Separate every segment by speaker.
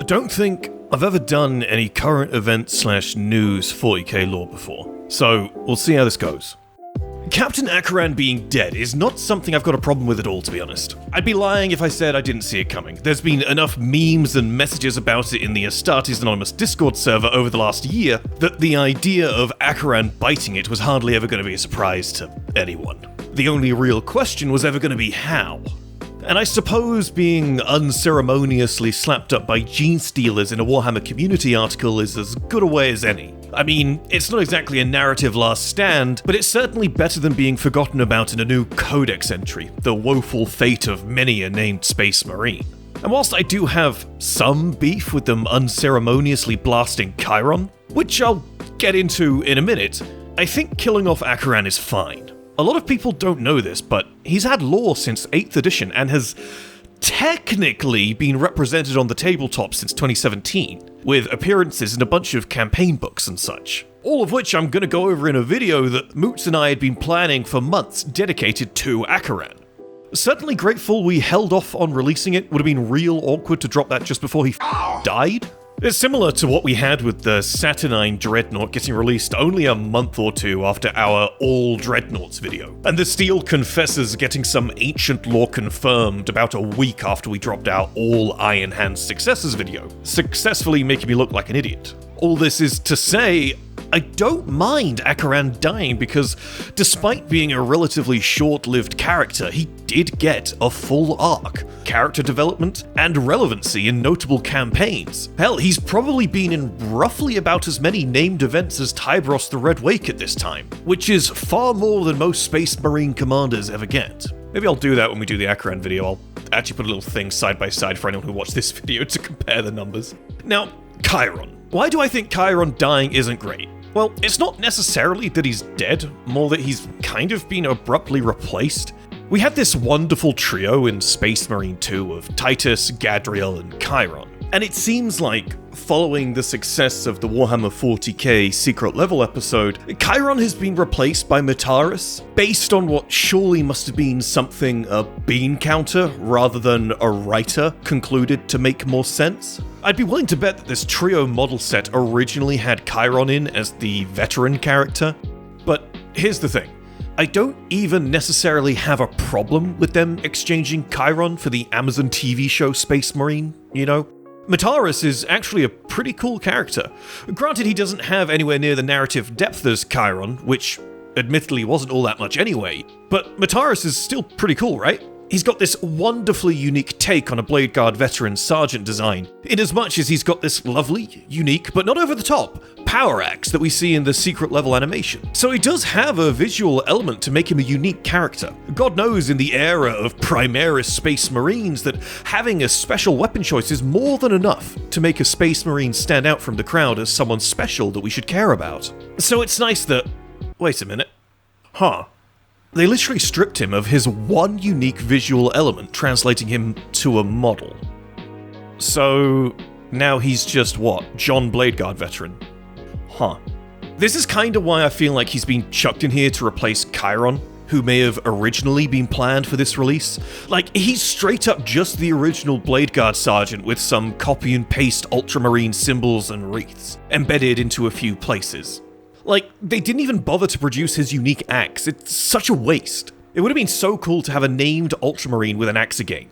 Speaker 1: I don't think I've ever done any current event/news 40k lore before, so we'll see how this goes. Captain Acheran being dead is not something I've got a problem with at all, to be honest. I'd be lying if I said I didn't see it coming. There's been enough memes and messages about it in the Astartes Anonymous Discord server over the last year that the idea of Acheran biting it was hardly ever going to be a surprise to anyone. The only real question was ever going to be how. And I suppose being unceremoniously slapped up by gene stealers in a Warhammer community article is as good a way as any. I mean, it's not exactly a narrative last stand, but it's certainly better than being forgotten about in a new codex entry, the woeful fate of many a named space marine. And whilst I do have some beef with them unceremoniously blasting Chiron, which I'll get into in a minute, I think killing off Acheran is fine. A lot of people don't know this, but he's had lore since 8th edition and has technically been represented on the tabletop since 2017, with appearances in a bunch of campaign books and such. All of which I'm going to go over in a video that Moots and I had been planning for months dedicated to Acheran. Certainly grateful we held off on releasing it. Would have been real awkward to drop that just before he died. It's similar to what we had with the Saturnine Dreadnought getting released only a month or two after our All Dreadnoughts video, and the Steel Confessors getting some ancient lore confirmed about a week after we dropped our All Iron Hands Successors video, successfully making me look like an idiot. All this is to say, I don't mind Acheran dying because, despite being a relatively short-lived character, he did get a full arc, character development, and relevancy in notable campaigns. Hell, he's probably been in roughly about as many named events as Tybros the Red Wake at this time, which is far more than most Space Marine commanders ever get. Maybe I'll do that when we do the Acheran video. I'll actually put a little thing side by side for anyone who watched this video to compare the numbers. Now, Chiron. Why do I think Chiron dying isn't great? Well, it's not necessarily that he's dead, more that he's kind of been abruptly replaced. We had this wonderful trio in Space Marine 2 of Titus, Gadriel, and Chiron, and it seems like, following the success of the Warhammer 40k secret level episode, Chiron has been replaced by Mataris, based on what surely must have been something a bean counter rather than a writer concluded to make more sense. I'd be willing to bet that this trio model set originally had Chiron in as the veteran character, but here's the thing. I don't even necessarily have a problem with them exchanging Chiron for the Amazon TV show Space Marine, you know? Mataris is actually a pretty cool character. Granted, he doesn't have anywhere near the narrative depth as Chiron, which admittedly wasn't all that much anyway, but Mataris is still pretty cool, right? He's got this wonderfully unique take on a Blade Guard veteran sergeant design, inasmuch as he's got this lovely, unique, but not over the top, power axe that we see in the secret level animation. So he does have a visual element to make him a unique character. God knows in the era of Primaris Space Marines that having a special weapon choice is more than enough to make a Space Marine stand out from the crowd as someone special that we should care about. So it's nice that... Wait a minute. They literally stripped him of his one unique visual element, translating him to a model. So now he's just what? John Bladeguard veteran. This is kinda why I feel like he's been chucked in here to replace Chiron, who may have originally been planned for this release. Like, he's straight up just the original Bladeguard sergeant with some copy and paste ultramarine symbols and wreaths, embedded into a few places. Like, they didn't even bother to produce his unique axe. It's such a waste. It would have been so cool to have a named Ultramarine with an axe again.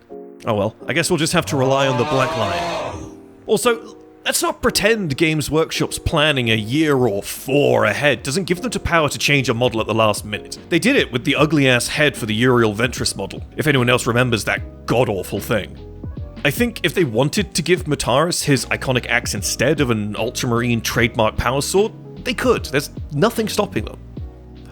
Speaker 1: Oh well, I guess we'll just have to rely on the Black Lion. Also, let's not pretend Games Workshop's planning a year or 4 ahead doesn't give them the power to change a model at the last minute. They did it with the ugly-ass head for the Uriel Ventress model, if anyone else remembers that god-awful thing. I think if they wanted to give Mataris his iconic axe instead of an Ultramarine trademark power sword, they could. There's nothing stopping them.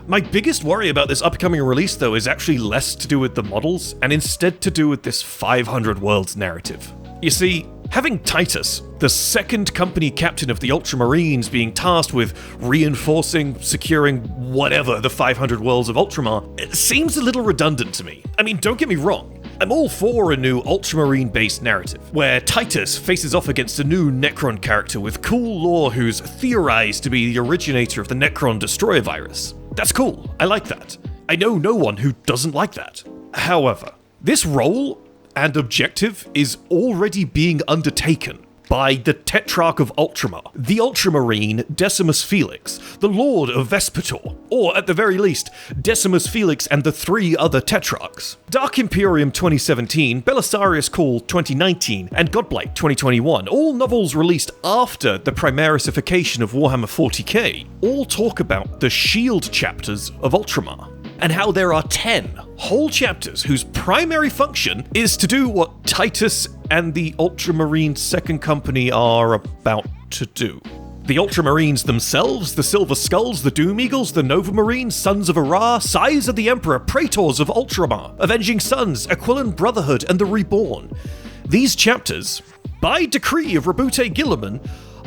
Speaker 1: My biggest worry about this upcoming release, though, is actually less to do with the models, and instead to do with this 500 Worlds narrative. You see, having Titus, the second company captain of the Ultramarines, being tasked with reinforcing, securing whatever the 500 Worlds of Ultramar, it seems a little redundant to me. I mean, don't get me wrong. I'm all for a new Ultramarine-based narrative, where Titus faces off against a new Necron character with cool lore who's theorized to be the originator of the Necron Destroyer virus. That's cool, I like that. I know no one who doesn't like that. However, this role and objective is already being undertaken. by the Tetrarch of Ultramar, the Ultramarine Decimus Felix, the Lord of Vespertor, or at the very least, Decimus Felix and the 3 other Tetrarchs. Dark Imperium 2017, Belisarius Call 2019, and Godblight 2021, all novels released after the Primarisification of Warhammer 40k, all talk about the Shield chapters of Ultramar, and how there are 10 whole chapters whose primary function is to do what Titus and the Ultramarine Second Company are about to do. The Ultramarines themselves, the Silver Skulls, the Doom Eagles, the Nova Marines, Sons of Arah, Sires of the Emperor, Praetors of Ultramar, Avenging Sons, Aquilan Brotherhood, and the Reborn. These chapters, by decree of Rabute Guilliman,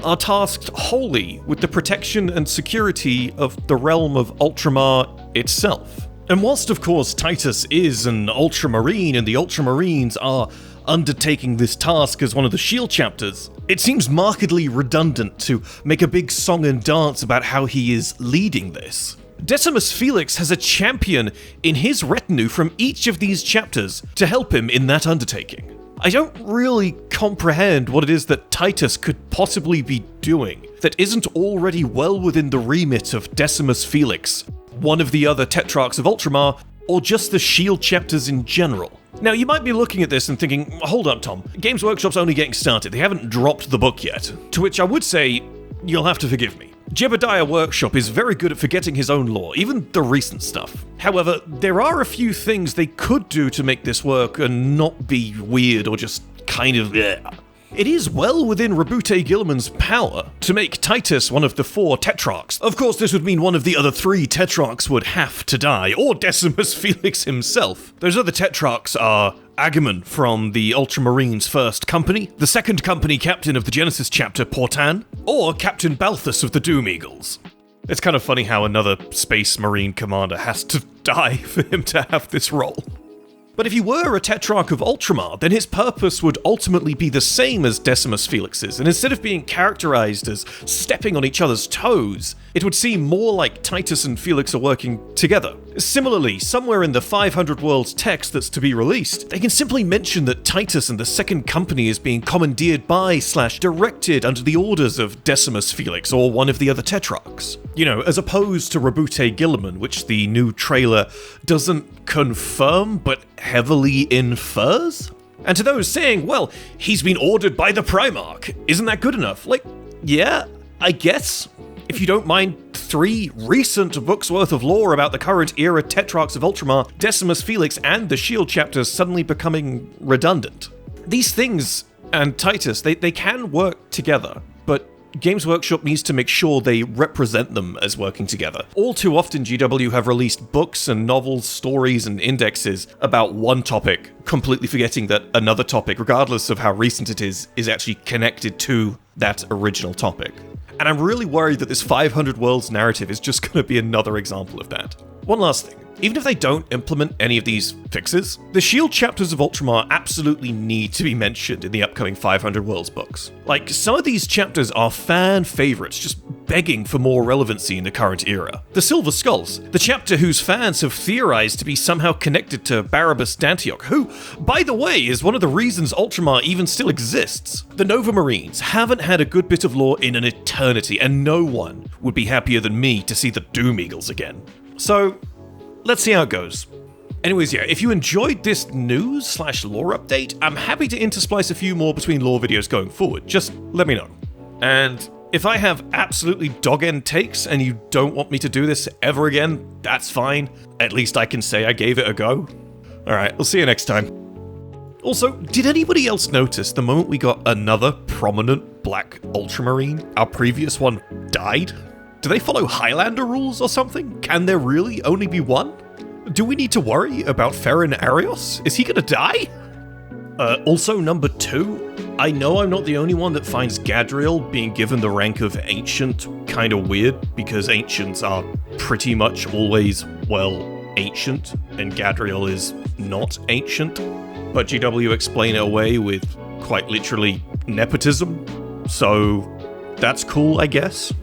Speaker 1: are tasked wholly with the protection and security of the realm of Ultramar itself. And whilst of course Titus is an Ultramarine and the Ultramarines are undertaking this task as one of the Shield chapters, it seems markedly redundant to make a big song and dance about how he is leading this. Decimus Felix has a champion in his retinue from each of these chapters to help him in that undertaking. I don't really comprehend what it is that Titus could possibly be doing that isn't already well within the remit of Decimus Felix, one of the other Tetrarchs of Ultramar, or just the Shield chapters in general. Now, you might be looking at this and thinking, hold up, Tom, Games Workshop's only getting started, they haven't dropped the book yet. To which I would say, you'll have to forgive me. Jebediah Workshop is very good at forgetting his own lore, even the recent stuff. However, there are a few things they could do to make this work and not be weird or just kind of bleh. It is well within Rabute Guilliman's power to make Titus one of the 4 Tetrarchs. Of course, this would mean one of the other 3 Tetrarchs would have to die, or Decimus Felix himself. Those other Tetrarchs are Agamemnon from the Ultramarines' First Company, the Second Company Captain of the Genesis chapter Portan, or Captain Balthus of the Doom Eagles. It's kind of funny how another Space Marine commander has to die for him to have this role. But if he were a Tetrarch of Ultramar, then his purpose would ultimately be the same as Decimus Felix's, and instead of being characterized as stepping on each other's toes, it would seem more like Titus and Felix are working together. Similarly, somewhere in the 500 Worlds text that's to be released, they can simply mention that Titus and the Second Company is being commandeered by/directed under the orders of Decimus Felix or one of the other Tetrarchs. You know, as opposed to Rabute Guilliman, which the new trailer doesn't confirm, but heavily infers? And to those saying, well, he's been ordered by the Primarch, isn't that good enough? Like, yeah, I guess. If you don't mind 3 recent books worth of lore about the current era Tetrarchs of Ultramar, Decimus Felix, and the Shield chapters suddenly becoming redundant. These things, and Titus, they can work together, but Games Workshop needs to make sure they represent them as working together. All too often, GW have released books and novels, stories, and indexes about one topic, completely forgetting that another topic, regardless of how recent it is actually connected to that original topic. And I'm really worried that this 500 Worlds narrative is just going to be another example of that. One last thing. Even if they don't implement any of these fixes, the Shield chapters of Ultramar absolutely need to be mentioned in the upcoming 500 Worlds books. Like, some of these chapters are fan favorites, just begging for more relevancy in the current era. The Silver Skulls, the chapter whose fans have theorized to be somehow connected to Barabbas Dantioch, who, by the way, is one of the reasons Ultramar even still exists. The Nova Marines haven't had a good bit of lore in an eternity, and no one would be happier than me to see the Doom Eagles again. So, let's see how it goes. Anyways, yeah, if you enjoyed this news/lore update, I'm happy to intersplice a few more between lore videos going forward. Just let me know. And if I have absolutely dog-end takes and you don't want me to do this ever again, that's fine. At least I can say I gave it a go. Alright, we'll see you next time. Also, did anybody else notice the moment we got another prominent black Ultramarine, our previous one died? Do they follow Highlander rules or something? Can there really only be one? Do we need to worry about Ferran Arios? Is he gonna die? Also, number 2, I know I'm not the only one that finds Gadriel being given the rank of Ancient kinda weird, because Ancients are pretty much always, well, ancient, and Gadriel is not ancient. But GW explain it away with, quite literally, nepotism. So, that's cool, I guess.